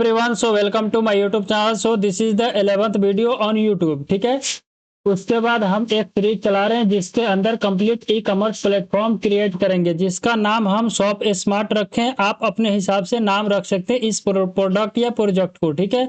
Everyone, so welcome to my YouTube channel. So this is the 11th video on YouTube. ठीक है, उसके बाद हम एक सीरीज चला रहे हैं जिसके अंदर complete e commerce platform create करेंगे, जिसका नाम हम शॉप स्मार्ट रखें। आप अपने हिसाब से नाम रख सकते हैं इस प्रोडक्ट या प्रोजेक्ट को। ठीक है,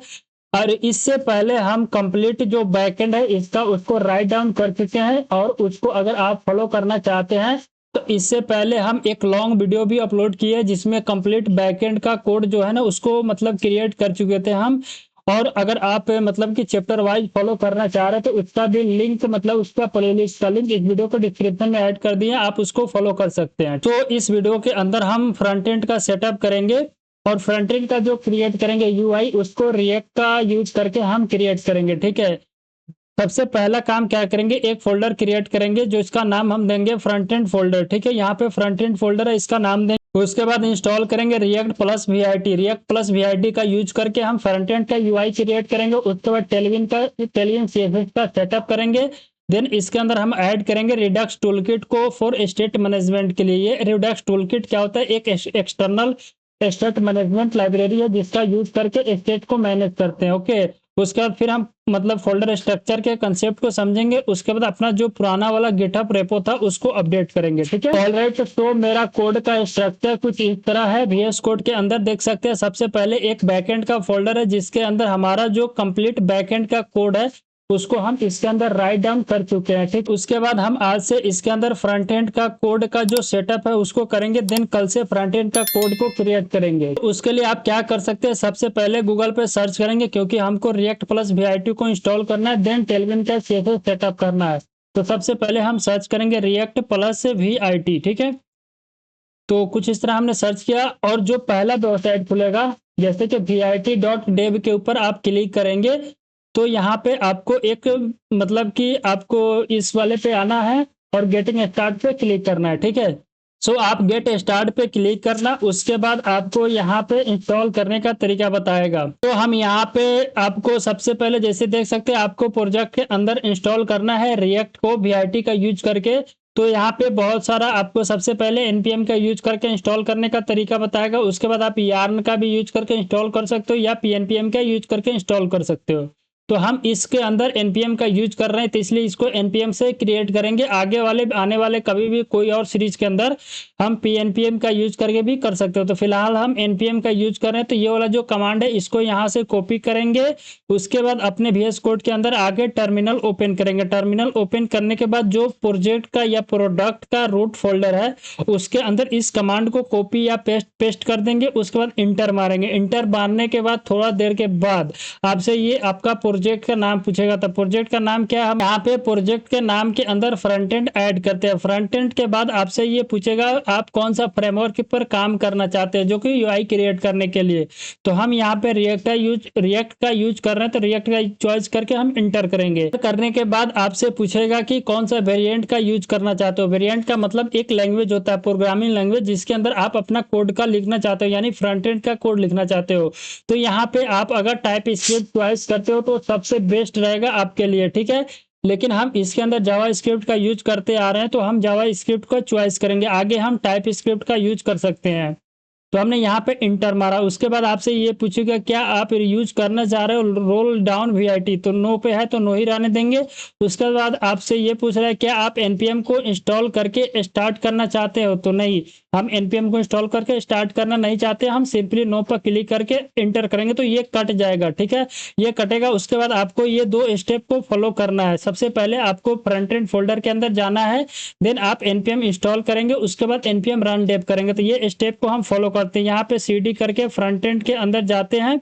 और इससे पहले हम कंप्लीट जो बैकएंड है इसका उसको राइट डाउन कर चुके हैं, और उसको अगर आप फॉलो करना चाहते हैं तो इससे पहले हम एक लॉन्ग वीडियो भी अपलोड किए जिसमें कंप्लीट बैकएंड का कोड जो है ना उसको मतलब क्रिएट कर चुके थे हम। और अगर आप मतलब कि चैप्टर वाइज फॉलो करना चाह रहे हैं तो उसका भी लिंक मतलब उसका प्लेलिस्ट का लिंक इस वीडियो को डिस्क्रिप्शन में ऐड कर दिए, आप उसको फॉलो कर सकते हैं। तो इस वीडियो के अंदर हम फ्रंट एंड का सेटअप करेंगे, और फ्रंट एंड का जो क्रिएट करेंगे यूआई उसको रिएक्ट का यूज करके हम क्रिएट करेंगे। ठीक है, सबसे पहला काम क्या करेंगे, एक फोल्डर क्रिएट करेंगे जो इसका नाम हम देंगे फ्रंट एंड फोल्डर। ठीक है, यहाँ पे फ्रंट एंड फोल्डर है, इसका नाम देंगे। उसके बाद इंस्टॉल करेंगे react plus VIT. React plus VIT का यूज करके हम फ्रंट एंड का यूआई क्रिएट करेंगे। उसके बाद टेलविन सीएसएस का सेटअप करेंगे। देन इसके अंदर हम ऐड करेंगे रिडक्स टूलकिट को फॉर स्टेट मैनेजमेंट के लिए। ये रिडक्स टूलकिट क्या होता है, एक एक्सटर्नल स्टेट मैनेजमेंट लाइब्रेरी है जिसका यूज करके स्टेट को मैनेज करते हैं। ओके, उसके बाद फिर हम मतलब फोल्डर स्ट्रक्चर के कंसेप्ट को समझेंगे। उसके बाद अपना जो पुराना वाला गिटहब रेपो था उसको अपडेट करेंगे। ठीक है, ऑलराइट। तो मेरा कोड का स्ट्रक्चर कुछ इस तरह है। VS कोड के अंदर देख सकते हैं सबसे पहले एक बैकएंड का फोल्डर है जिसके अंदर हमारा जो कंप्लीट बैकएंड का कोड है उसको हम इसके अंदर राइट डाउन कर चुके हैं। ठीक, उसके बाद हम आज से इसके अंदर फ्रंट एंड का कोड का जो सेटअप है उसको करेंगे। देन कल से फ्रंट एंड का कोड को क्रिएट करेंगे। उसके लिए आप क्या कर सकते हैं, सबसे पहले गूगल पे सर्च करेंगे क्योंकि हमको रिएक्ट प्लस वीआईटी को इंस्टॉल करना है। देन टेलविन का सीएसएस सेटअप करना है। तो सबसे पहले हम सर्च करेंगे रिएक्ट प्लस वीआईटी। ठीक है, तो कुछ इस तरह हमने सर्च किया, और जो पहला वेबसाइट खुलेगा जैसे कि vit.dev के ऊपर आप क्लिक करेंगे तो यहाँ पे आपको एक मतलब कि आपको इस वाले पे आना है और गेटिंग स्टार्ट पे क्लिक करना है। ठीक है, सो आप गेट स्टार्ट पे क्लिक करना। उसके बाद आपको यहाँ पे इंस्टॉल करने का तरीका बताएगा। तो हम यहाँ पे आपको सबसे पहले जैसे देख सकते हैं आपको प्रोजेक्ट के अंदर इंस्टॉल करना है रिएक्ट को वीआईटी का यूज करके। तो यहाँ पे बहुत सारा आपको सबसे पहले npm का यूज करके इंस्टॉल करने का तरीका बताएगा। उसके बाद आप yarn का भी यूज करके इंस्टॉल कर सकते हो या pnpm का यूज करके इंस्टॉल कर सकते हो। तो हम इसके अंदर npm का यूज कर रहे हैं तो इसलिए इसको npm से क्रिएट करेंगे। आगे वाले आने वाले कभी भी कोई और सीरीज के अंदर हम pnpm का यूज करके भी कर सकते हो। तो फिलहाल हम npm का यूज कर रहे हैं, तो ये वाला जो कमांड है इसको यहाँ से कॉपी करेंगे। उसके बाद अपने VS कोड के अंदर आगे टर्मिनल ओपन करेंगे। टर्मिनल ओपन करने के बाद जो प्रोजेक्ट का या प्रोडक्ट का रूट फोल्डर है उसके अंदर इस कमांड को कॉपी या पेस्ट कर देंगे। उसके बाद इंटर मारेंगे। इंटर मारने के बाद थोड़ा देर के बाद आपसे ये आपका प्रोजेक्ट का नाम पूछेगा। तो प्रोजेक्ट का नाम क्या है, हम यहाँ पे प्रोजेक्ट के नाम के अंदर फ्रंट एंड ऐड करते हैं। फ्रंट एंड के बाद आपसे ये पूछेगा आप कौन सा फ्रेमवर्क पर काम करना चाहते हैं जो कि यूआई क्रिएट करने के लिए। तो हम यहाँ पे रिएक्ट का यूज कर रहे हैं, तो रिएक्ट का चॉइस करके हम इंटर करेंगे। करने के बाद आपसे पूछेगा कि कौन सा वेरिएंट का यूज करना चाहते हो। वेरिएंट का मतलब एक लैंग्वेज होता है, प्रोग्रामिंग लैंग्वेज, जिसके अंदर आप अपना कोड का लिखना चाहते हो, यानी फ्रंट एंड का कोड लिखना चाहते हो। तो यहाँ पे आप अगर टाइप स्क्रिप्ट चॉइस करते हो तो सबसे बेस्ट रहेगा आपके लिए। ठीक है, लेकिन हम इसके अंदर जावा स्क्रिप्ट का यूज करते आ रहे हैं तो हम जावा स्क्रिप्ट का चॉइस करेंगे। आगे हम टाइप स्क्रिप्ट का यूज कर सकते हैं। तो हमने यहाँ पे इंटर मारा। उसके बाद आपसे ये पूछेगा क्या आप यूज करना चाह रहे हो रोल डाउन वीआईटी, तो नो पे है तो नो ही रहने देंगे। उसके बाद आपसे ये पूछ रहा है क्या आप npm को इंस्टॉल करके स्टार्ट करना चाहते हो, तो नहीं, हम npm को इंस्टॉल करके स्टार्ट करना नहीं चाहते। हम सिंपली नो पर क्लिक करके इंटर करेंगे तो ये कट जाएगा। ठीक है, ये कटेगा। उसके बाद आपको ये दो स्टेप को फॉलो करना है। सबसे पहले आपको फ्रंट एंड फोल्डर के अंदर जाना है। देन आप npm इंस्टॉल करेंगे। उसके बाद npm रन डेव करेंगे। तो ये स्टेप को हम फॉलो करते हैं। यहाँ पे cd करके फ्रंट एंड के अंदर जाते हैं।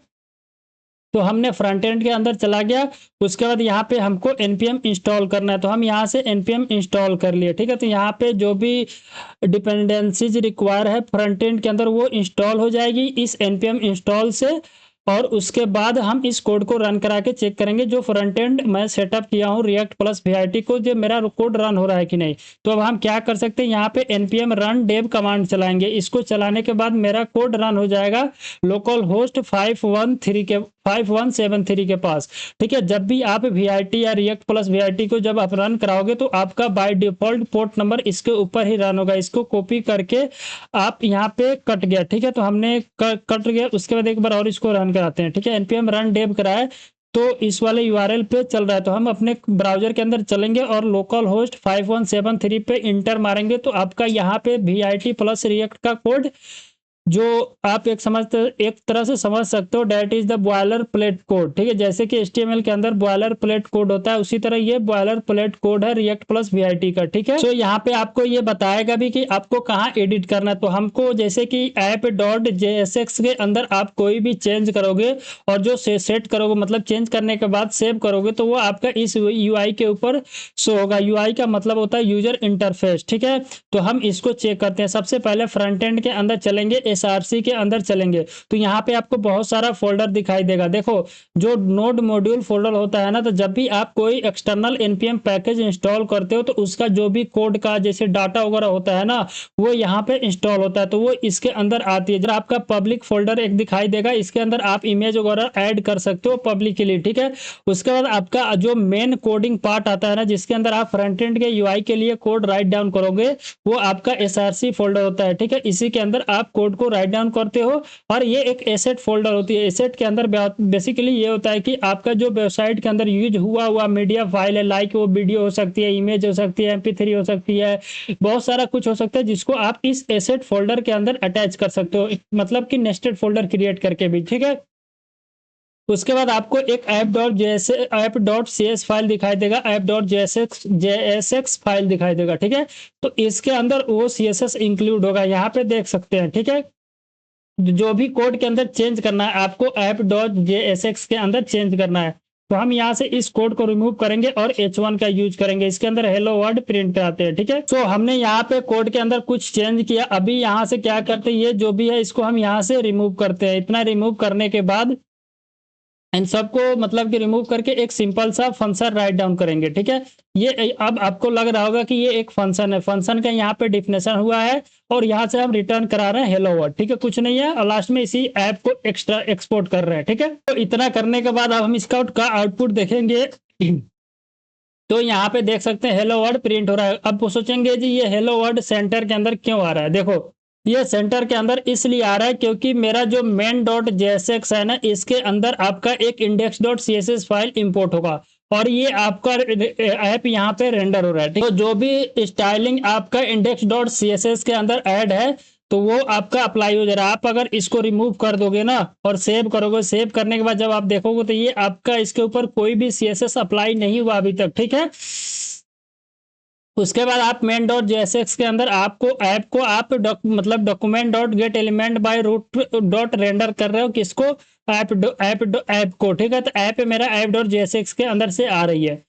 तो हमने फ्रंट एंड के अंदर चला गया। उसके बाद यहाँ पे हमको npm इंस्टॉल करना है, तो हम यहाँ से npm इंस्टॉल कर लिए। ठीक है, तो यहाँ पे जो भी डिपेंडेंसीज रिक्वायर है फ्रंट एंड के अंदर वो इंस्टॉल हो जाएगी इस npm इंस्टॉल से। और उसके बाद हम इस कोड को रन करा के चेक करेंगे जो फ्रंट एंड मैं सेटअप किया हूँ रिएक्ट प्लस वीआईटी को, जो मेरा कोड रन हो रहा है कि नहीं। तो अब हम क्या कर सकते हैं, यहाँ पे npm रन डेव कमांड चलाएंगे। इसको चलाने के बाद मेरा कोड रन हो जाएगा लोकल होस्ट 513 5173 के पास। ठीक है, जब भी आप वीआईटी या रिएक्ट प्लस वीआईटी को जब आप रन कराओगे तो आपका बाय डिफॉल्ट पोर्ट नंबर इसके ऊपर ही रन होगा। इसको कॉपी करके आप यहाँ पे कट गया। ठीक है, तो हमने कट गया। उसके बाद एक बार और इसको रन कराते हैं। ठीक है, npm रन डेव कराए तो इस वाले यूआरएल पे चल रहा है, तो हम अपने ब्राउजर के अंदर चलेंगे और लोकल होस्ट 5173 पे इंटर मारेंगे तो आपका यहाँ पे वीआईटी प्लस रिएक्ट का कोड जो आप एक तरह से समझ सकते हो, that is the boiler plate code. ठीक है, जैसे कि HTML के अंदर बॉयलर प्लेट कोड होता है, उसी तरह ये बॉयलर प्लेट कोड है रिएक्ट प्लस वीआईटी का। ठीक है, तो यहाँ पे आपको ये बताएगा भी कि आपको कहाँ एडिट करना है। तो हमको जैसे कि app.jsx के अंदर आप कोई भी चेंज करोगे और जो सेट करोगे, मतलब चेंज करने के बाद सेव करोगे, तो वो आपका इस यूआई के ऊपर शो होगा। यूआई का मतलब होता है यूजर इंटरफेस। ठीक है, तो हम इसको चेक करते हैं। सबसे पहले फ्रंट एंड के अंदर चलेंगे, SRC के अंदर चलेंगे, तो यहाँ पे आपको बहुत सारा फोल्डर दिखाई देगा। देखो, जो नोड मॉड्यूल फोल्डर होता है ना, तो जब भी आप कोई एक्सटर्नल npm पैकेज इंस्टॉल करते हो तो उसका जो भी कोड का जैसे डाटा वगैरह होता है ना, वो यहाँ पे इंस्टॉल होता है, तो वो इसके अंदर आती है। जब आपका पब्लिक फोल्डर एक दिखाई देगा, इसके अंदर आप इमेज वगैरह ऐड कर सकते हो पब्लिकली। ठीक है, उसके बाद आपका जो मेन कोडिंग पार्ट आता है ना, जिसके अंदर आप फ्रंट एंड के यूआई के लिए कोड राइट डाउन करोगे, वो आपका SRC फोल्डर होता है। ठीक है, इसी के अंदर आप कोड को राइट डाउन करते हो और ये एक एसेट फोल्डर होती है। एसेट के अंदर बेसिकली ये होता है कि आपका जो वेबसाइट के अंदर यूज हुआ मीडिया फाइल है, लाइक वो वीडियो हो सकती है, इमेज हो सकती है, MP3 हो सकती है, बहुत सारा कुछ हो सकता है, जिसको आप इस एसेट फोल्डर के अंदर अटैच कर सकते हो, मतलब कि नेस्टेड फोल्डर क्रिएट करके भी। ठीक है, उसके बाद आपको एक app.cs फाइल दिखाई देगा, app.jsx फाइल दिखाई देगा। ठीक है, तो इसके अंदर वो CSS इंक्लूड होगा, यहाँ पे देख सकते हैं। ठीक है, जो भी कोड के अंदर चेंज करना है आपको app.jsx के अंदर चेंज करना है, तो हम यहाँ से इस कोड को रिमूव करेंगे और H1 का यूज करेंगे। इसके अंदर हेलो वर्ड प्रिंट कराते हैं। ठीक है, तो हमने यहाँ पे कोड के अंदर कुछ चेंज किया। अभी यहाँ से क्या करते हैं, ये जो भी है इसको हम यहाँ से रिमूव करते हैं। इतना रिमूव करने के बाद इन सबको मतलब कि रिमूव करके एक सिंपल सा फंक्शन राइट डाउन करेंगे। ठीक है, ये अब आपको लग रहा होगा कि ये एक फंक्शन है, फंक्शन का यहाँ पे डिफिनेशन हुआ है और यहाँ से हम रिटर्न करा रहे हैं हेलो वर्ल्ड। ठीक है, कुछ नहीं है, और लास्ट में इसी ऐप को एक्स्ट्रा एक्सपोर्ट कर रहे हैं। ठीक है, तो इतना करने के बाद अब हम इसका आउटपुट देखेंगे। तो यहाँ पे देख सकते हैं हेलो वर्ल्ड प्रिंट हो रहा है। अब वो सोचेंगे जी ये हेलो वर्ल्ड सेंटर के अंदर क्यों आ रहा है। देखो, ये सेंटर के अंदर इसलिए आ रहा है क्योंकि मेरा जो main.jsx है ना, इसके अंदर आपका एक index.css फाइल इंपोर्ट होगा और ये आपका ऐप यहाँ पे रेंडर हो रहा है। तो जो भी स्टाइलिंग आपका index.css के अंदर ऐड है तो वो आपका अप्लाई हो जाएगा। आप अगर इसको रिमूव कर दोगे ना और सेव करोगे, सेव करने के बाद जब आप देखोगे तो ये आपका इसके ऊपर कोई भी CSS अप्लाई नहीं हुआ अभी तक। ठीक है, उसके बाद आप main.jsx के अंदर आपको ऐप को आप मतलब document dot get element by root dot render कर रहे हो, किसको, ऐप को। ठीक है, तो ऐप मेरा app.jsx के अंदर से आ रही है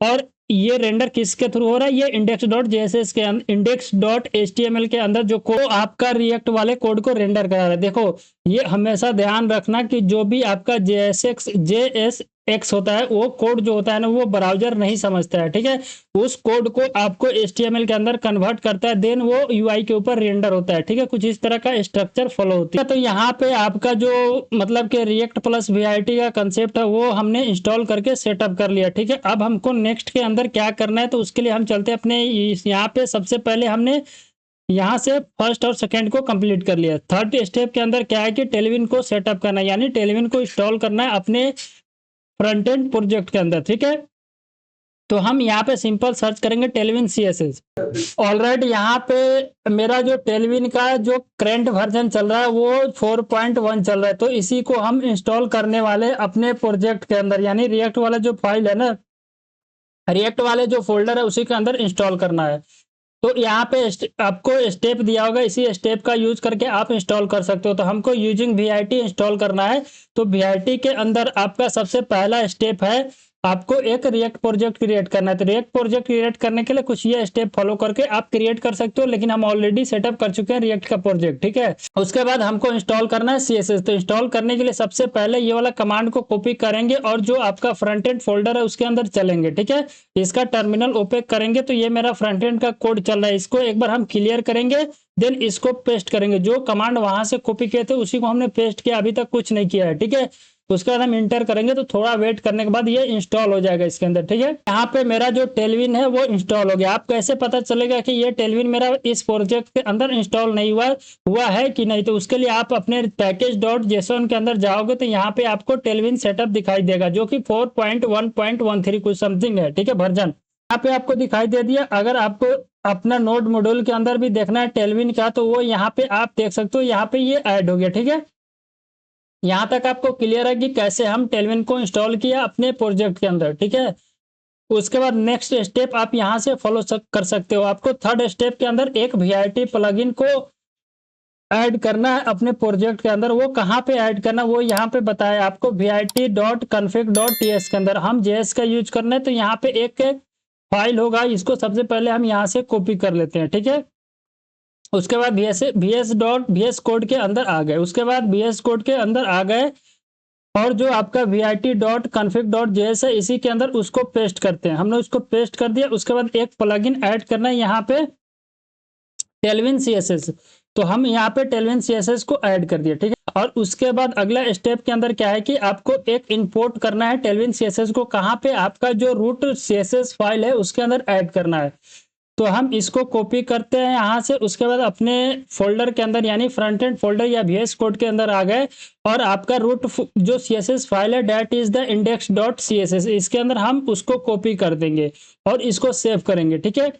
और ये रेंडर किसके थ्रू हो रहा है, ये index.jss के index.html के अंदर जो कोड आपका रिएक्ट वाले कोड को रेंडर करा रहा है। देखो, ये हमेशा ध्यान रखना कि जो भी आपका JSX होता है, वो कोड जो होता है ना, वो ब्राउजर नहीं समझता है। ठीक है, उस कोड को आपको HTML के अंदर कन्वर्ट करता है, देन वो UI के ऊपर रेंडर होता है। ठीक है, कुछ इस तरह का स्ट्रक्चर फॉलो होती है। तो यहाँ पे आपका जो मतलब कि रिएक्ट प्लस वीआईटी का कंसेप्ट है वो हमने इंस्टॉल करके सेटअप कर लिया। ठीक है, अब हमको नेक्स्ट के अंदर क्या करना है, तो उसके लिए हम चलते हैं अपने यहाँ पे। सबसे पहले हमने यहाँ से फर्स्ट और सेकंड को कंप्लीट कर लिया। थर्ड स्टेप के अंदर क्या है कि टेलविन को सेटअप करना है, यानी टेलविन को इंस्टॉल करना है अपने फ्रंट एंड प्रोजेक्ट के अंदर। ठीक है, तो हम यहाँ पे सिंपल सर्च करेंगे टेलविन CSS। ऑलरेडी यहाँ पे मेरा जो टेलविन का जो करंट वर्जन चल रहा है वो 4.1 चल रहा है, तो इसी को हम इंस्टॉल करने वाले अपने प्रोजेक्ट के अंदर, यानी रिएक्ट वाला जो फाइल है ना, रिएक्ट वाले जो फोल्डर है उसी के अंदर इंस्टॉल करना है। तो यहाँ पे आपको स्टेप दिया होगा, इसी स्टेप का यूज करके आप इंस्टॉल कर सकते हो। तो हमको यूजिंग वीआईटी इंस्टॉल करना है, तो वीआईटी के अंदर आपका सबसे पहला स्टेप है आपको एक रिएक्ट प्रोजेक्ट क्रिएट करना है। तो रिएक्ट प्रोजेक्ट क्रिएट करने के लिए कुछ ये स्टेप फॉलो करके आप क्रिएट कर सकते हो, लेकिन हम ऑलरेडी सेटअप कर चुके हैं रिएक्ट का प्रोजेक्ट। ठीक है, उसके बाद हमको इंस्टॉल करना है CSS। तो इंस्टॉल करने के लिए सबसे पहले ये वाला कमांड को कॉपी करेंगे और जो आपका फ्रंट एंड फोल्डर है उसके अंदर चलेंगे। ठीक है, इसका टर्मिनल ओपन करेंगे तो ये मेरा फ्रंट एंड का कोड चल रहा है, इसको एक बार हम क्लियर करेंगे, देन इसको पेस्ट करेंगे। जो कमांड वहां से कॉपी किए थे उसी को हमने पेस्ट किया, अभी तक कुछ नहीं किया है। ठीक है, उसके बाद हम इंटर करेंगे तो थोड़ा वेट करने के बाद ये इंस्टॉल हो जाएगा इसके अंदर। ठीक है, यहाँ पे मेरा जो टेलविन है वो इंस्टॉल हो गया। आप कैसे पता चलेगा कि ये टेलविन मेरा इस प्रोजेक्ट के अंदर इंस्टॉल नहीं हुआ है कि नहीं, तो उसके लिए आप अपने पैकेज डॉट जेसन के अंदर जाओगे तो यहाँ पे आपको टेलविन सेटअप दिखाई देगा, जो कि 4.1.13 कुछ समथिंग है। ठीक है, वर्जन यहाँ पे आपको दिखाई दे दिया। अगर आपको अपना नोड मॉड्यूल के अंदर भी देखना है टेलविन का, तो वो यहाँ पे आप देख सकते हो, यहाँ पे ये ऐड हो गया। ठीक है, यहाँ तक आपको क्लियर है कि कैसे हम टेलविन को इंस्टॉल किया अपने प्रोजेक्ट के अंदर। ठीक है, उसके बाद नेक्स्ट स्टेप आप यहाँ से फॉलो कर सकते हो। आपको थर्ड स्टेप के अंदर एक वीआईटी प्लगइन को ऐड करना है अपने प्रोजेक्ट के अंदर। वो कहाँ पे ऐड करना, वो यहाँ पे बताया आपको, vit.config.ts के अंदर हम जेएस का यूज करना है। तो यहाँ पे एक फाइल होगा, इसको सबसे पहले हम यहाँ से कॉपी कर लेते हैं। ठीक है, उसके बाद vs कोड के अंदर आ गए। उसके बाद vs कोड के अंदर आ गए और जो आपका vit.config.js है इसी के अंदर उसको पेस्ट करते हैं। हमने उसको पेस्ट कर दिया। उसके बाद एक प्लगइन ऐड करना है यहाँ पे, टेलविन सीएसएस। तो हम यहाँ पे टेलविन सीएसएस को ऐड कर दिया। ठीक है, और उसके बाद अगला स्टेप के अंदर क्या है कि आपको एक इंपोर्ट करना है टेलविन सीएसएस को। कहाँ पे, आपका जो रूट सीएसएस फाइल है उसके अंदर ऐड करना है। तो हम इसको कॉपी करते हैं यहाँ से। उसके बाद अपने फोल्डर के अंदर यानी फ्रंट एंड फोल्डर या वीएस कोड के अंदर आ गए और आपका रूट जो सीएसएस फाइल है दैट इज द index.css, इसके अंदर हम उसको कॉपी कर देंगे और इसको सेव करेंगे। ठीक है,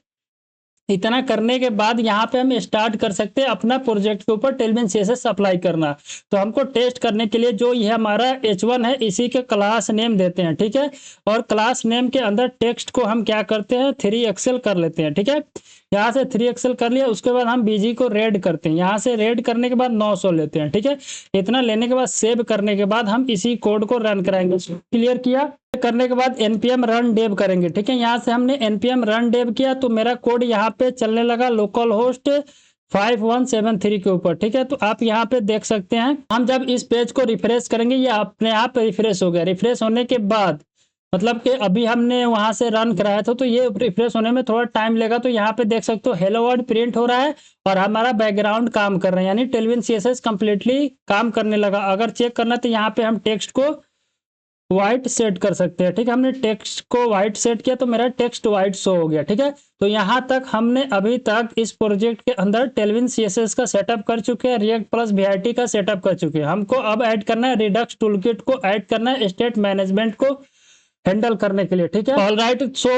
इतना करने के बाद यहाँ पे हम स्टार्ट कर सकते हैं अपना प्रोजेक्ट के ऊपर टेलविन सीएसएस अप्लाई करना। तो हमको टेस्ट करने के लिए जो ये हमारा h1 है इसी के क्लास नेम देते हैं। ठीक है, और क्लास नेम के अंदर टेक्स्ट को हम क्या करते हैं 3 कर लेते हैं। ठीक है, यहाँ से 3 कर लिया। उसके बाद हम बीजी को रेड करते हैं, यहाँ से रेड करने के बाद 900 लेते हैं। ठीक है, इतना लेने के बाद सेव करने के बाद हम इसी कोड को रन कराएंगे। क्लियर किया करने के बाद npm रन डेव करेंगे। ठीक है, यहाँ से हमने npm रन डेव किया तो मेरा कोड यहाँ पे चलने लगा लोकल होस्ट 5173 के ऊपर। ठीक है, तो आप यहाँ पे देख सकते हैं। हम जब इस पेज को रिफ्रेश करेंगे ये अपने आप रिफ्रेश हो गया। रिफ्रेश होने के बाद मतलब कि अभी हमने वहां से रन कराया था तो ये रिफ्रेश होने में थोड़ा टाइम लेगा। तो यहाँ पे देख सकते हो हेलो वर्ल्ड प्रिंट हो रहा है और हमारा बैकग्राउंड काम कर रहा है, यानी टेलविन सीएसएस कंप्लीटली काम करने लगा। अगर चेक करना तो यहाँ पे हम टेक्स्ट को व्हाइट सेट कर सकते हैं। ठीक है, हमने टेक्स्ट को व्हाइट सेट किया तो मेरा टेक्स्ट व्हाइट शो हो गया। ठीक है, तो यहाँ तक हमने अभी तक इस प्रोजेक्ट के अंदर टेलविन सीएसएस का सेटअप कर चुके हैं, रिएक्ट प्लस वीआईटी का सेटअप कर चुके हैं। हमको अब ऐड करना है रिडक्स टूलकिट को, ऐड करना है स्टेट मैनेजमेंट को हैंडल करने के लिए। ठीक है, ऑलराइट। सो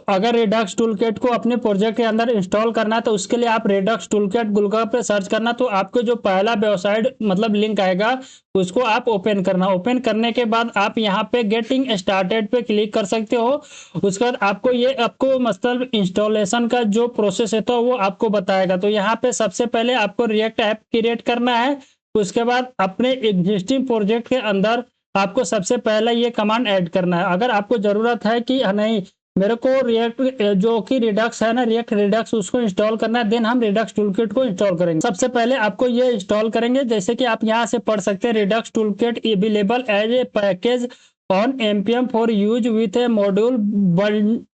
अगर रिडक्स टूलकिट को अपने प्रोजेक्ट के अंदर इंस्टॉल करना है तो उसके लिए आप रिडक्स टूलकिट गूगल पे सर्च करना, तो आपको जो पहला वेबसाइट मतलब लिंक आएगा उसको आप ओपन करना। ओपन करने के बाद आप यहाँ पे गेटिंग स्टार्टेड पे क्लिक कर सकते हो। उसके बाद आपको मतलब इंस्टॉलेशन का जो प्रोसेस है तो वो आपको बताएगा। तो यहाँ पे सबसे पहले आपको रिएक्ट ऐप क्रिएट करना है। उसके बाद अपने एग्जिस्टिंग प्रोजेक्ट के अंदर आपको सबसे पहले ये कमांड ऐड करना है। अगर आपको जरूरत है कि नहीं मेरे को रिएक्ट जो कि रिडक्स है ना, रिएक्ट रिडक्स उसको इंस्टॉल करना है, देन हम रिडक्स टूलकिट को इंस्टॉल करेंगे। सबसे पहले आपको ये इंस्टॉल करेंगे, जैसे कि आप यहाँ से पढ़ सकते हैं Redux toolkit available as a package on npm for use with a module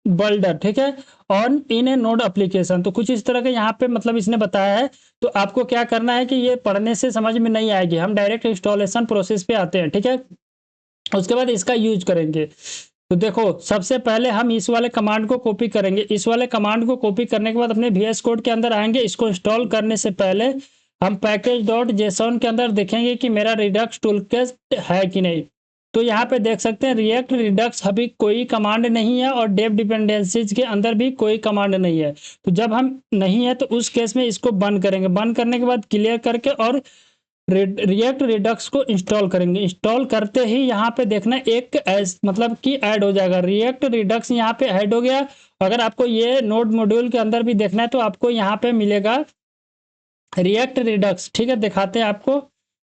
builder. ठीक है, on in a node application. तो कुछ इस तरह के यहाँ पे मतलब इसने बताया है। तो आपको क्या करना है कि ये पढ़ने से समझ में नहीं आएगी, हम डायरेक्ट इंस्टॉलेशन प्रोसेस पे आते हैं। ठीक है, उसके बाद इसका यूज करेंगे। तो देखो सबसे पहले हम इस वाले कमांड को कॉपी करेंगे। इस वाले कमांड को कॉपी करने के बाद अपने VS कोड के अंदर आएंगे। इसको इंस्टॉल करने से पहले हम पैकेज डॉट जेसन के अंदर देखेंगे कि मेरा रिडक्स टूलकिट है कि नहीं। तो यहाँ पे देख सकते हैं रिएक्ट रिडक्स अभी कोई कमांड नहीं है और डेव डिपेंडेंसीज के अंदर भी कोई कमांड नहीं है। तो जब हम नहीं है तो उस केस में इसको बंद करेंगे। बंद करने के बाद क्लियर करके और रिएक्ट रिडक्स को इंस्टॉल करेंगे। इंस्टॉल करते ही यहाँ पे देखना एक मतलब कि ऐड हो जाएगा, रिएक्ट रिडक्स यहाँ पे ऐड हो गया। अगर आपको ये नोड मॉड्यूल के अंदर भी देखना है तो आपको यहाँ पे मिलेगा रिएक्ट रिडक्स। ठीक है, दिखाते हैं आपको,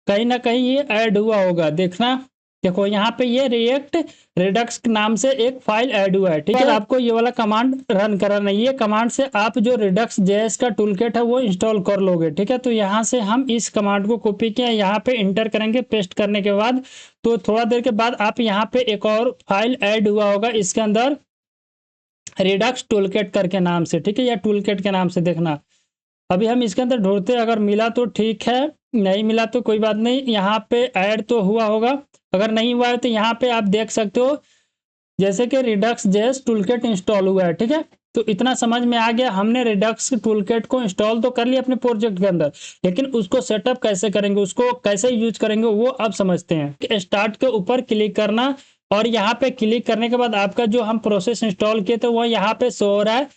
कहीं ना कहीं ये ऐड हुआ होगा, देखना। देखो यहाँ पे ये रिएक्ट रिडक्स के नाम से एक फाइल ऐड हुआ है। ठीक है, आपको ये वाला कमांड रन कराना है। ये कमांड से आप जो रिडक्स जेएस का टूलकिट है वो इंस्टॉल कर लोगे। ठीक है, तो यहाँ से हम इस कमांड को कॉपी किया, यहाँ पे इंटर करेंगे। पेस्ट करने के बाद तो थोड़ा देर के बाद आप यहाँ पे एक और फाइल ऐड हुआ होगा इसके अंदर रिडक्स टूलकिट करके नाम से। ठीक है, या टूलकिट के नाम से देखना। अभी हम इसके अंदर ढूंढते, अगर मिला तो ठीक है, नहीं मिला तो कोई बात नहीं। यहाँ पे ऐड तो हुआ होगा, अगर नहीं हुआ है तो यहाँ पे आप देख सकते हो जैसे कि रिडक्स जेएस टूलकिट इंस्टॉल हुआ है। ठीक है, तो इतना समझ में आ गया। हमने रिडक्स टूलकिट को इंस्टॉल तो कर लिया अपने प्रोजेक्ट के अंदर, लेकिन उसको सेटअप कैसे करेंगे, उसको कैसे यूज करेंगे वो अब समझते हैं। स्टार्ट के ऊपर क्लिक करना और यहाँ पे क्लिक करने के बाद आपका जो हम प्रोसेस इंस्टॉल किए थे वो यहाँ पे शो हो रहा है।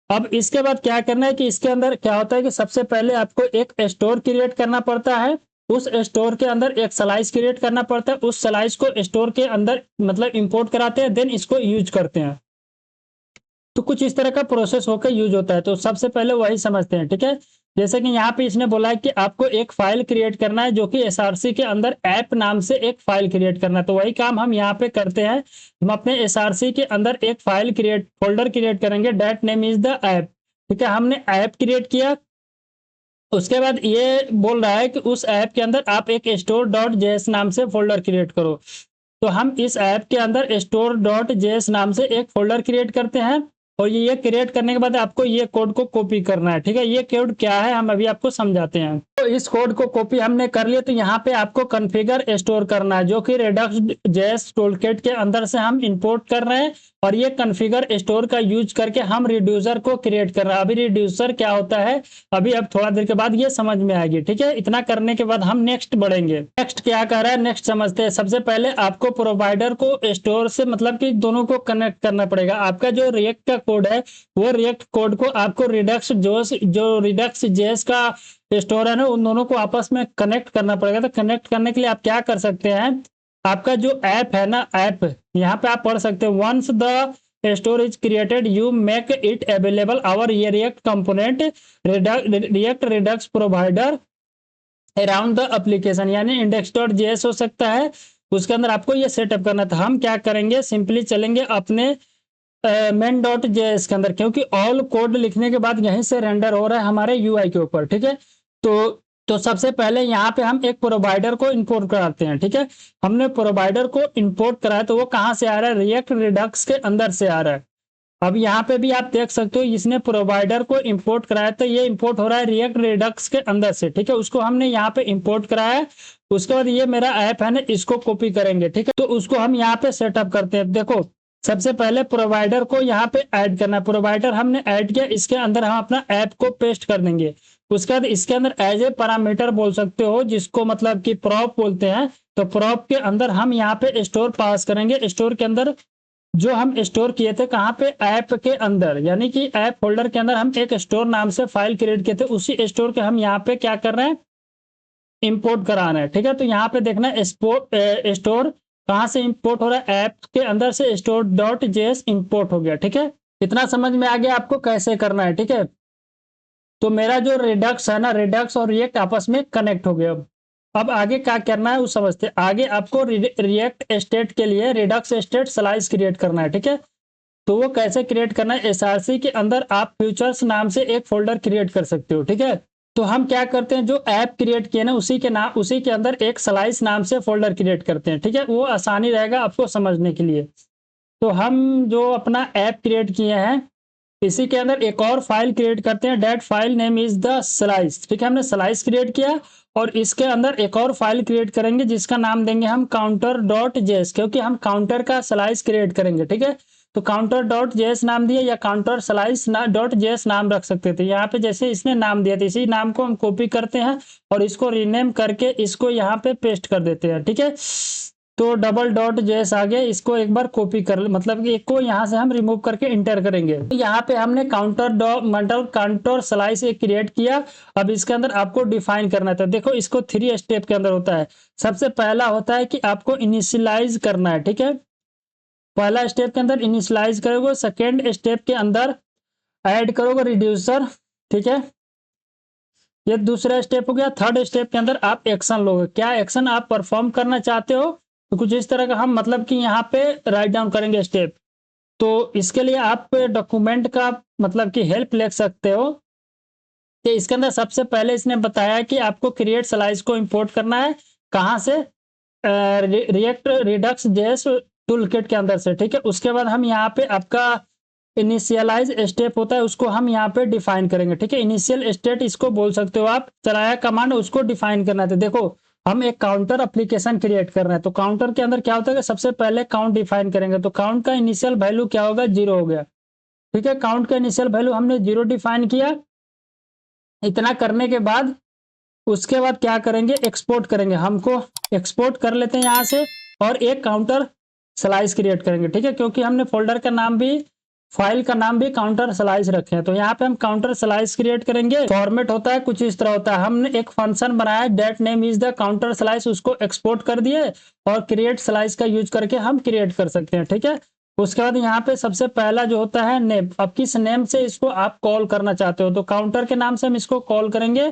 अब इसके बाद क्या करना है कि इसके अंदर क्या होता है कि सबसे पहले आपको एक स्टोर क्रिएट करना पड़ता है। उस स्टोर के अंदर एक स्लाइस क्रिएट करना पड़ता है। उस स्लाइस को स्टोर के अंदर मतलब इंपोर्ट कराते हैं, देन इसको यूज करते हैं। तो कुछ इस तरह का प्रोसेस होकर यूज होता है। तो सबसे पहले वही समझते हैं। ठीक है, जैसे कि यहाँ पे इसने बोला है कि आपको एक फाइल क्रिएट करना है जो कि एसआरसी के अंदर ऐप नाम से एक फाइल क्रिएट करना है। तो वही काम हम यहाँ पे करते हैं। हम अपने एसआरसी के अंदर एक फाइल फोल्डर क्रिएट करेंगे, that name is the app. ठीक है, हमने ऐप क्रिएट किया। उसके बाद ये बोल रहा है कि उस ऐप के अंदर आप एक स्टोर डॉट जेएस नाम से फोल्डर क्रिएट करो। तो हम इस ऐप के अंदर स्टोर डॉट जेएस नाम से एक फोल्डर क्रिएट करते हैं और ये क्रिएट करने के बाद आपको ये कोड को कॉपी करना है। ठीक है, ये कोड क्या है हम अभी आपको समझाते हैं। तो इस कोड को कॉपी हमने कर लिया। तो यहाँ पे आपको कॉन्फ़िगर स्टोर करना है जो कि रिडक्स जेएस टूलकिट के अंदर से हम इंपोर्ट कर रहे हैं और ये कॉन्फ़िगर स्टोर का यूज करके हम रिड्यूसर को क्रिएट कर रहे हैं। अभी रिड्यूसर क्या होता है अभी अब थोड़ा देर के बाद ये समझ में आएगी। ठीक है, इतना करने के बाद हम नेक्स्ट बढ़ेंगे। नेक्स्ट क्या कर रहा है नेक्स्ट समझते हैं। सबसे पहले आपको प्रोवाइडर को स्टोर से मतलब कि दोनों को कनेक्ट करना पड़ेगा। आपका जो रिएक्ट का कोड है वो रिएक्ट कोड को आपको जो रिडक्स जेएस का स्टोर है ना उन दोनों को आपस में कनेक्ट करना पड़ेगा। तो कनेक्ट करने के लिए आप क्या कर सकते हैं, आपका जो ऐप है ना ऐप यहाँ पे आप पढ़ सकते हैं once the store is created you make it available our ये React component React Redux provider around the application, यानी इंडेक्स डॉट जेएस हो सकता है। उसके अंदर आपको ये सेटअप करना था। हम क्या करेंगे सिंपली चलेंगे अपने मेन डॉट जेएस के अंदर, क्योंकि ऑल कोड लिखने के बाद यहीं से रेंडर हो रहा है हमारे यूआई के ऊपर। ठीक है, तो सबसे पहले यहाँ पे हम एक प्रोवाइडर को इंपोर्ट कराते हैं। ठीक है, हमने प्रोवाइडर को इंपोर्ट कराया तो वो कहाँ से आ रहा है, रिएक्ट रिडक्स के अंदर से आ रहा है। अब यहाँ पे भी आप देख सकते हो इसने प्रोवाइडर को इंपोर्ट कराया तो ये इंपोर्ट हो रहा है रिएक्ट रिडक्स के अंदर से। ठीक है, उसको हमने यहाँ पे इंपोर्ट कराया। उसके बाद ये मेरा ऐप है ना इसको कॉपी करेंगे। ठीक है, तो उसको हम यहाँ पे सेटअप करते हैं। देखो सबसे पहले प्रोवाइडर को यहाँ पे ऐड करना है। प्रोवाइडर हमने ऐड किया, इसके अंदर हम अपना ऐप को पेस्ट कर देंगे। उसके बाद इसके अंदर एज ए पैरामीटर बोल सकते हो जिसको मतलब कि प्रॉप बोलते हैं। तो प्रॉप के अंदर हम यहाँ पे स्टोर पास करेंगे। स्टोर के अंदर जो हम स्टोर किए थे कहाँ पे, ऐप के अंदर, यानी कि ऐप फोल्डर के अंदर हम एक स्टोर नाम से फाइल क्रिएट किए थे, उसी स्टोर के हम यहाँ पे क्या कर रहे हैं इंपोर्ट करा रहे हैं। ठीक है, तो यहाँ पे देखना स्टोर कहाँ से इंपोर्ट हो रहा है, ऐप के अंदर से स्टोर डॉट जेएस इंपोर्ट हो गया। ठीक है, इतना समझ में आ गया आपको कैसे करना है। ठीक है, तो मेरा जो रिडक्स है ना रिडक्स और रिएक्ट आपस में कनेक्ट हो गया। अब आगे क्या करना है वो समझते हैं। आगे आपको रिएक्ट स्टेट के लिए रिडक्स स्टेट स्लाइस क्रिएट करना है। ठीक है, तो वो कैसे क्रिएट करना है, एसआरसी के अंदर आप फ्यूचर्स नाम से एक फोल्डर क्रिएट कर सकते हो। ठीक है, तो हम क्या करते हैं जो ऐप क्रिएट किए ना उसी के अंदर एक स्लाइस नाम से फोल्डर क्रिएट करते हैं। ठीक है, वो आसानी रहेगा आपको समझने के लिए। तो हम जो अपना ऐप क्रिएट किए हैं इसी के अंदर एक और फाइल क्रिएट करते हैं, that file name is the slice. ठीक है, हमने स्लाइस क्रिएट किया और इसके अंदर एक और फाइल क्रिएट करेंगे जिसका नाम देंगे हम काउंटर डॉट जेएस, क्योंकि हम काउंटर का स्लाइस क्रिएट करेंगे। ठीक है, तो काउंटर डॉट जेएस नाम दिया या काउंटर स्लाइस डॉट जेएस नाम रख सकते थे। यहाँ पे जैसे इसने नाम दिया था इसी नाम को हम कॉपी करते हैं और इसको रीनेम करके इसको यहाँ पे पेस्ट कर देते हैं। ठीक है, तो डबल डॉट जेएस आ गया, इसको एक बार कॉपी कर मतलब कि एक को यहाँ से हम रिमूव करके इंटर करेंगे। तो यहाँ पे हमने काउंटर स्लाइस एक क्रिएट किया। अब इसके अंदर आपको डिफाइन करना था। देखो इसको 3 स्टेप के अंदर होता है। सबसे पहला होता है कि आपको इनिशियलाइज करना है। ठीक है, पहला स्टेप के अंदर इनिशियलाइज करोगे, सेकेंड स्टेप के अंदर ऐड करोगे रिड्यूसर। ठीक है, ये दूसरा स्टेप हो गया। थर्ड स्टेप के अंदर आप एक्शन लोगे। क्या एक्शन आप परफॉर्म करना चाहते हो, तो कुछ इस तरह का हम मतलब कि यहाँ पे राइट डाउन करेंगे स्टेप। तो इसके लिए आप डॉक्यूमेंट का मतलब कि हेल्प ले सकते हो। तो इसके अंदर सबसे पहले इसने बताया कि आपको क्रिएट स्लाइस को इंपोर्ट करना है कहाँ से, रिएक्ट रिडक्स जेएस टूलकिट के अंदर से। ठीक है, उसके बाद हम यहाँ पे आपका इनिशियलाइज स्टेप होता है उसको हम यहाँ पे डिफाइन करेंगे। ठीक है, इनिशियल स्टेट इसको बोल सकते हो आप, चलाया कमांड उसको डिफाइन करना था। देखो हम एक काउंटर एप्लीकेशन क्रिएट कर रहे हैं। तो काउंटर के अंदर क्या होता है कि सबसे पहले काउंट डिफाइन करेंगे। तो काउंट का इनिशियल वैल्यू क्या होगा, 0 हो गया। ठीक है, काउंट का इनिशियल वैल्यू हमने 0 डिफाइन किया। इतना करने के बाद उसके बाद क्या करेंगे, एक्सपोर्ट करेंगे। हमको एक्सपोर्ट कर लेते हैं यहाँ से और एक काउंटर स्लाइस क्रिएट करेंगे। ठीक है, क्योंकि हमने फोल्डर का नाम भी, फाइल का नाम भी काउंटर स्लाइस रखे हैं। तो यहाँ पे हम काउंटर स्लाइस क्रिएट करेंगे। फॉर्मेट होता है कुछ इस तरह होता है। हमने एक फंक्शन बनाया that name is the counter slice, उसको एक्सपोर्ट कर दिए और क्रिएट स्लाइस का यूज करके हम क्रिएट कर सकते हैं। ठीक है, उसके बाद यहाँ पे सबसे पहला जो होता है नेम, अब किस नेम से इसको आप कॉल करना चाहते हो, तो काउंटर के नाम से हम इसको कॉल करेंगे।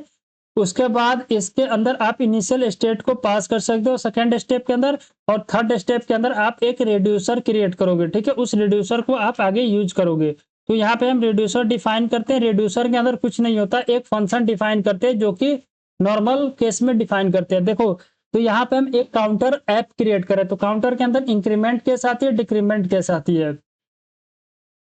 उसके बाद इसके अंदर आप इनिशियल स्टेट को पास कर सकते हो सेकंड स्टेप के अंदर, और थर्ड स्टेप के अंदर आप एक रिड्यूसर क्रिएट करोगे। ठीक है, उस रिड्यूसर को आप आगे यूज करोगे। तो यहाँ पे हम रिड्यूसर डिफाइन करते हैं। रिड्यूसर के अंदर कुछ नहीं होता, एक फंक्शन डिफाइन करते हैं जो कि नॉर्मल केस में डिफाइन करते हैं। देखो, तो यहाँ पे हम एक काउंटर ऐप क्रिएट करें। तो काउंटर के अंदर इंक्रीमेंट केस आती है, डिक्रीमेंट केस आती है।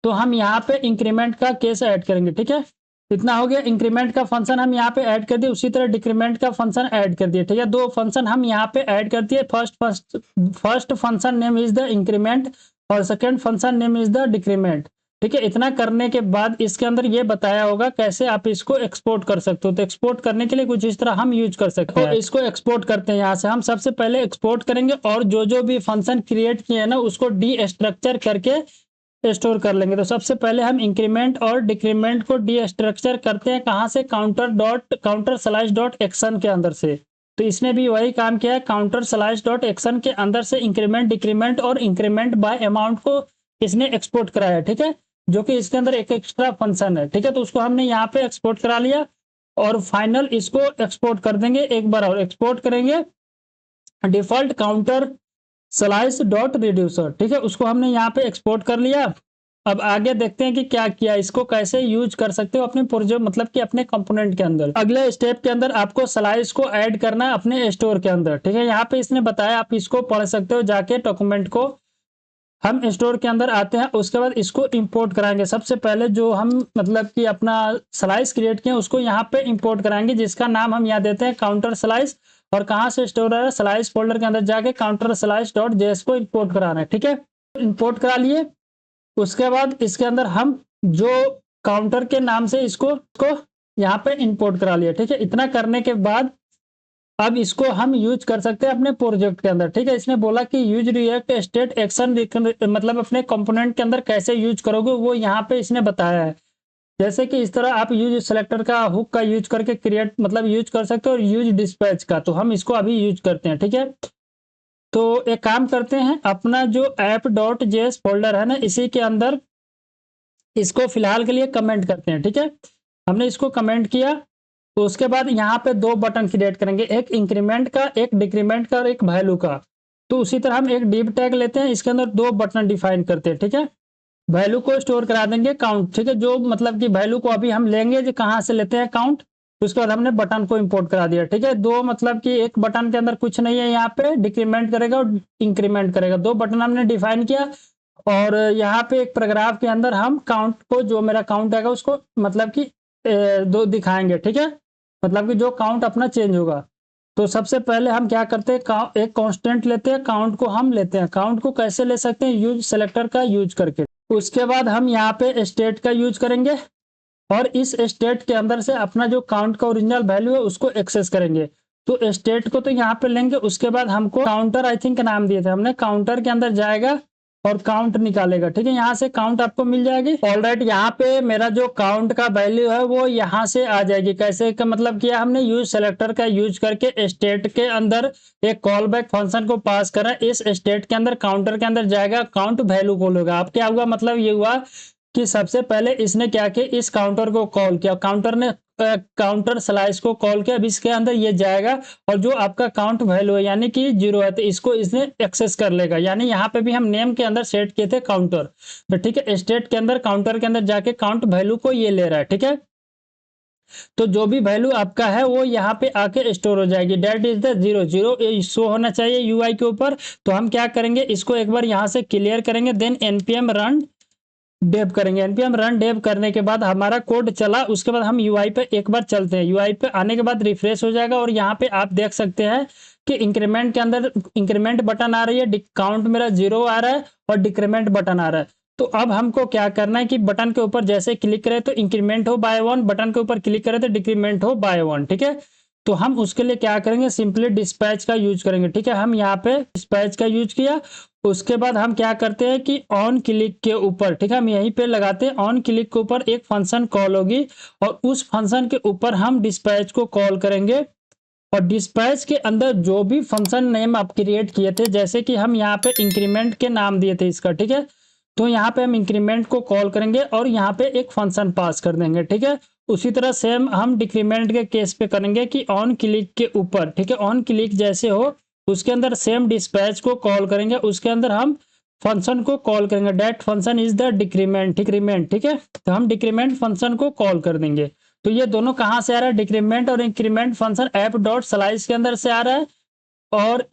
तो हम यहाँ पे इंक्रीमेंट का केस ऐड करेंगे। ठीक है, इतना हो गया। इंक्रीमेंट का फंक्शन हम यहाँ पे ऐड कर दिए, उसी तरह डिक्रीमेंट का फंक्शन ऐड कर दिए। ठीक है, दो फंक्शन हम यहाँ पे ऐड कर दिए। First function name is the increment और second function name is the decrement. ठीक है, इतना करने के बाद इसके अंदर ये बताया होगा कैसे आप इसको एक्सपोर्ट कर सकते हो। तो एक्सपोर्ट करने के लिए कुछ इस तरह हम यूज कर सकते हैं। तो इसको एक्सपोर्ट करते हैं। यहाँ से हम सबसे पहले एक्सपोर्ट करेंगे और जो भी फंक्शन क्रिएट किए हैं ना उसको डी स्ट्रक्चर करके स्टोर कर लेंगे। तो सबसे पहले हम इंक्रीमेंट और डिक्रीमेंट को डी स्ट्रक्चर करते हैं। कहाँ से, काउंटर स्लाइस डॉट एक्शन के अंदर से। तो इसने भी वही काम किया है, काउंटर स्लाइस डॉट एक्शन के अंदर से इंक्रीमेंट, डिक्रीमेंट और इंक्रीमेंट बाय अमाउंट को इसने एक्सपोर्ट कराया है। ठीक है, जो कि इसके अंदर एक एक्स्ट्रा फंक्शन है। ठीक है, तो उसको हमने यहाँ पे एक्सपोर्ट करा लिया और फाइनल इसको एक्सपोर्ट कर देंगे। एक बार और एक्सपोर्ट करेंगे default counter slice dot reducer. ठीक है, उसको हमने यहाँ पे एक्सपोर्ट कर लिया। अब आगे देखते हैं कि क्या किया, इसको कैसे यूज कर सकते हो अपने प्रोजेक्ट, मतलब कि अपने कंपोनेंट के अंदर। अगले स्टेप के अंदर आपको स्लाइस को ऐड करना है अपने स्टोर के अंदर। ठीक है, यहाँ पे इसने बताया, आप इसको पढ़ सकते हो जाके डॉक्यूमेंट को। हम स्टोर के अंदर आते हैं, उसके बाद इसको इंपोर्ट कराएंगे। सबसे पहले जो हम मतलब कि अपना स्लाइस क्रिएट किए उसको यहाँ पे इंपोर्ट कराएंगे, जिसका नाम हम यहाँ देते हैं काउंटर स्लाइस। और कहाँ से स्टोर है, स्लाइस फोल्डर के अंदर जाके काउंटर स्लाइस डॉट जेएस को इंपोर्ट कराना है। ठीक है, इंपोर्ट करा लिए। उसके बाद इसके अंदर हम जो काउंटर के नाम से इसको यहाँ पे इंपोर्ट करा लिया। ठीक है, इतना करने के बाद अब इसको हम यूज कर सकते हैं अपने प्रोजेक्ट के अंदर। ठीक है, इसने बोला कि यूज रिएक्ट स्टेट एक्शन, मतलब अपने कंपोनेंट के अंदर कैसे यूज करोगे वो यहाँ पे इसने बताया है। जैसे कि इस तरह आप यूज सिलेक्टर का हुक का यूज करके क्रिएट मतलब यूज कर सकते हो, और यूज डिस्पैच का, तो हम इसको अभी यूज करते हैं। ठीक है, तो एक काम करते हैं, अपना जो ऐप डॉट जेएस फोल्डर है ना इसी के अंदर इसको फिलहाल के लिए कमेंट करते हैं। ठीक है, हमने इसको कमेंट किया। तो उसके बाद यहाँ पे दो बटन क्रिएट करेंगे, एक इंक्रीमेंट का, एक डिक्रीमेंट का और एक वैल्यू का। तो उसी तरह हम एक डिव टैग लेते हैं, इसके अंदर दो बटन डिफाइन करते हैं। ठीक है, वैल्यू को स्टोर करा देंगे काउंट। ठीक है, जो मतलब कि वैल्यू को अभी हम लेंगे जो कहाँ से लेते हैं, काउंट। उसके बाद हमने बटन को इंपोर्ट करा दिया। ठीक है, दो मतलब कि एक बटन के अंदर कुछ नहीं है, यहाँ पे डिक्रीमेंट करेगा और इंक्रीमेंट करेगा, दो बटन हमने डिफाइन किया। और यहाँ पे एक पैराग्राफ के अंदर हम काउंट को, जो मेरा काउंट आएगा उसको मतलब कि दो दिखाएंगे। ठीक है, मतलब कि जो काउंट अपना चेंज होगा। तो सबसे पहले हम क्या करते हैं, एक कांस्टेंट लेते हैं, काउंट को हम लेते हैं। काउंट को कैसे ले सकते हैं, यूज सेलेक्टर का यूज करके। उसके बाद हम यहाँ पे स्टेट का यूज करेंगे और इस स्टेट के अंदर से अपना जो काउंट का ओरिजिनल वैल्यू है उसको एक्सेस करेंगे। तो स्टेट को तो यहाँ पे लेंगे, उसके बाद हमको काउंटर आई थिंक नाम दिए थे हमने, काउंटर के अंदर जाएगा और काउंट निकालेगा। ठीक है, यहाँ से काउंट आपको मिल जाएगी। ऑलराइट, यहाँ पे मेरा जो काउंट का वैल्यू है वो यहाँ से आ जाएगी। कैसे का मतलब किया हमने, यूज सेलेक्टर का यूज करके स्टेट के अंदर एक कॉल बैक फंक्शन को पास करा, इस स्टेट के अंदर काउंटर के अंदर जाएगा, काउंट वैल्यू कॉल होगा। अब क्या हुआ, मतलब ये हुआ कि सबसे पहले इसने क्या किया, इस काउंटर को कॉल किया, काउंटर ने काउंटर स्लाइस को कॉल किया। अब इसके अंदर ये जाएगा और जो आपका काउंट वैल्यू है यानी कि 0 है तो इसको इसने एक्सेस कर लेगा। यानी यहाँ पे भी हम नेम के अंदर सेट किए थे काउंटर, तो ठीक है, स्टेट के अंदर काउंटर के अंदर जाके काउंट वैल्यू को ये ले रहा है। ठीक है, तो जो भी वैल्यू आपका है वो यहाँ पे आके स्टोर हो जाएगी। डेट इज द 0 शो होना चाहिए यूआई के ऊपर। तो हम क्या करेंगे, इसको एक बार यहाँ से क्लियर करेंगे, देन npm रन डेव करेंगे। npm रन डेव करने के बाद हमारा कोड चला, उसके बाद हम यूआई पे एक बार चलते हैं। यूआई पे आने के बाद रिफ्रेश हो जाएगा और यहाँ पे आप देख सकते हैं कि इंक्रीमेंट के अंदर इंक्रीमेंट बटन आ रही है, काउंट मेरा 0 आ रहा है और डिक्रीमेंट बटन आ रहा है। तो अब हमको क्या करना है कि बटन के ऊपर जैसे क्लिक करें तो इंक्रीमेंट हो बाय 1, बटन के ऊपर क्लिक करें तो डिक्रीमेंट हो बाय 1। ठीक है, तो हम उसके लिए क्या करेंगे, सिंपली डिस्पैच का यूज करेंगे। ठीक है, हम यहाँ पे डिस्पैच का यूज किया। उसके बाद हम क्या करते हैं कि ऑन क्लिक के ऊपर, ठीक है, हम यहीं पे लगाते हैं ऑन क्लिक के ऊपर एक फंक्शन कॉल होगी और उस फंक्शन के ऊपर हम डिस्पैच को कॉल करेंगे। और डिस्पैच के अंदर जो भी फंक्शन नेम आप क्रिएट किए थे, जैसे कि हम यहाँ पे इंक्रीमेंट के नाम दिए थे इसका, ठीक है, तो यहाँ पे हम इंक्रीमेंट को कॉल करेंगे और यहाँ पे एक फंक्शन पास कर देंगे। ठीक है, उसी तरह सेम हम डिक्रीमेंट के केस पे करेंगे कि ऑन क्लिक के ऊपर, ठीक है, ऑन क्लिक जैसे हो उसके अंदर सेम डिस्पैच को कॉल करेंगे, उसके अंदर हम फंक्शन को कॉल करेंगे, that function is the decrement. ठीक है, तो हम डिक्रीमेंट फंक्शन को कॉल कर देंगे। तो ये दोनों कहाँ से आ रहा है, डिक्रीमेंट और increment function app dot slice के अंदर से आ रहा है। और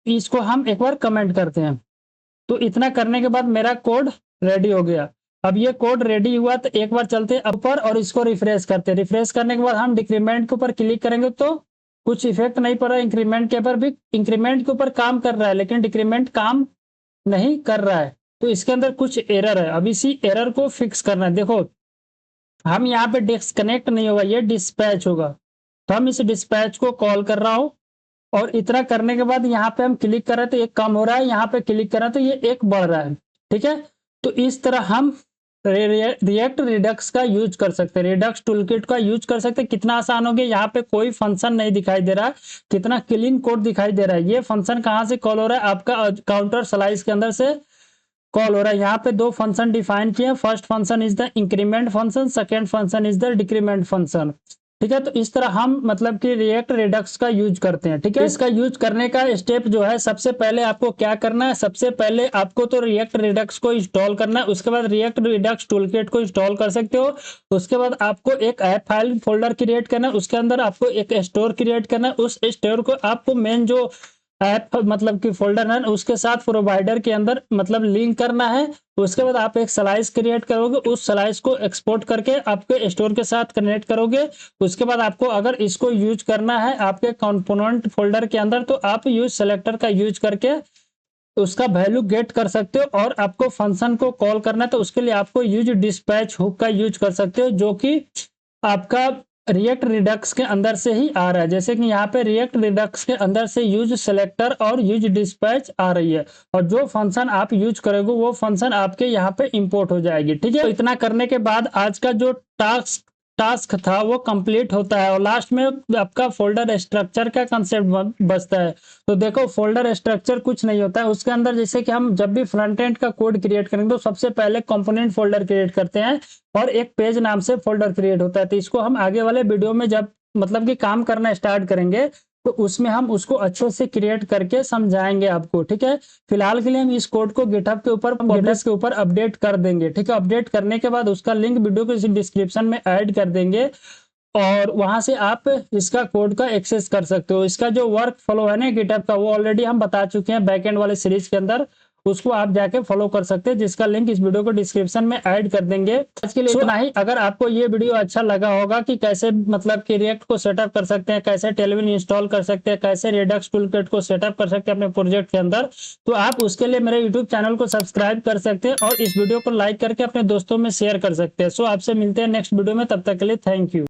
इसको हम एक बार कमेंट करते हैं। तो इतना करने के बाद मेरा कोड रेडी हो गया। अब ये कोड रेडी हुआ तो एक बार चलते हैं ऊपर और इसको रिफ्रेश करते हैं। रिफ्रेश करने के बाद हम डिक्रीमेंट के ऊपर क्लिक करेंगे तो कुछ इफेक्ट नहीं पड़ रहा है। इंक्रीमेंट के ऊपर भी, इंक्रीमेंट के ऊपर काम कर रहा है लेकिन डिक्रीमेंट काम नहीं कर रहा है। तो इसके अंदर कुछ एरर है, अब इसी एरर को फिक्स करना है। देखो हम यहाँ पे डिस्कनेक्ट नहीं होगा, ये डिस्पैच होगा। तो हम इस डिस्पैच को कॉल कर रहा हूँ और इतना करने के बाद यहाँ पे हम क्लिक कर रहे हैं तो एक कम हो रहा है, यहाँ पे क्लिक कर रहे हैं तो ये एक बढ़ रहा है। ठीक है, तो इस तरह हम रिएक्ट रिडक्स का यूज कर सकते हैं, रिडक्स टूलकिट का यूज कर सकते हैं। कितना आसान हो गया, यहाँ पे कोई फंक्शन नहीं दिखाई दे रहा, कितना क्लीन कोड दिखाई दे रहा है। ये फंक्शन कहाँ से कॉल हो रहा है, आपका काउंटर स्लाइस के अंदर से कॉल हो रहा है। यहाँ पे दो फंक्शन डिफाइन किए, first function is the increment function, second function is the decrement function. ठीक है, तो इस तरह हम मतलब कि रिएक्ट रिडक्स का यूज करते हैं। ठीक है, इसका यूज करने का स्टेप जो है, सबसे पहले आपको क्या करना है, सबसे पहले आपको तो रिएक्ट रिडक्स को इंस्टॉल करना है। उसके बाद रिएक्ट रिडक्स टूलकिट को इंस्टॉल कर सकते हो। उसके बाद आपको एक ऐप फाइल फोल्डर क्रिएट करना है, उसके अंदर आपको एक स्टोर क्रिएट करना है। उस स्टोर को आपको मेन जो ऐप मतलब कि फोल्डर है उसके साथ प्रोवाइडर के अंदर मतलब लिंक करना है। उसके बाद आप एक स्लाइस क्रिएट करोगे, उस स्लाइस को एक्सपोर्ट करके आपके स्टोर के साथ कनेक्ट करोगे। उसके बाद आपको अगर इसको यूज करना है आपके कंपोनेंट फोल्डर के अंदर तो आप यूज सेलेक्टर का यूज करके उसका वैल्यू गेट कर सकते हो। और आपको फंक्शन को कॉल करना है तो उसके लिए आपको यूज डिस्पैच हुक का यूज कर सकते हो, जो कि आपका रिएक्ट रिडक्स के अंदर से ही आ रहा है। जैसे कि यहाँ पे रिएक्ट रिडक्स के अंदर से यूज सेलेक्टर और यूज डिस्पैच आ रही है और जो फंक्शन आप यूज करोगे वो फंक्शन आपके यहाँ पे इंपोर्ट हो जाएगी। ठीक है, तो इतना करने के बाद आज का जो टास्क था वो कंप्लीट होता है और लास्ट में आपका फोल्डर स्ट्रक्चर का कंसेप्ट बचता है। तो देखो फोल्डर स्ट्रक्चर कुछ नहीं होता है, उसके अंदर जैसे कि हम जब भी फ्रंट एंड का कोड क्रिएट करेंगे तो सबसे पहले कंपोनेंट फोल्डर क्रिएट करते हैं और एक पेज नाम से फोल्डर क्रिएट होता है। तो इसको हम आगे वाले वीडियो में जब मतलब कि काम करना स्टार्ट करेंगे तो उसमें हम उसको अच्छे से क्रिएट करके समझाएंगे आपको। ठीक है, फिलहाल के लिए हम इस कोड को गिटहब के ऊपर अपडेट कर देंगे। ठीक है, अपडेट करने के बाद उसका लिंक वीडियो के डिस्क्रिप्शन में ऐड कर देंगे और वहां से आप इसका कोड का एक्सेस कर सकते हो। इसका जो वर्क फ्लो है ना गिटहब का, वो ऑलरेडी हम बता चुके हैं बैकएंड वाले सीरीज के अंदर, उसको आप जाके फॉलो कर सकते हैं, जिसका लिंक इस वीडियो को डिस्क्रिप्शन में ऐड कर देंगे। आज के लिए इतना ही। अगर आपको ये वीडियो अच्छा लगा होगा कि कैसे मतलब कि रिएक्ट को सेटअप कर सकते हैं, कैसे टेलविन इंस्टॉल कर सकते हैं, कैसे रिडक्स टूलकिट को सेटअप कर सकते हैं अपने प्रोजेक्ट के अंदर, तो आप उसके लिए मेरे यूट्यूब चैनल को सब्सक्राइब कर सकते हैं और इस वीडियो को लाइक करके अपने दोस्तों में शेयर कर सकते हैं। सो आपसे मिलते हैं नेक्स्ट वीडियो में, तब तक के लिए थैंक यू।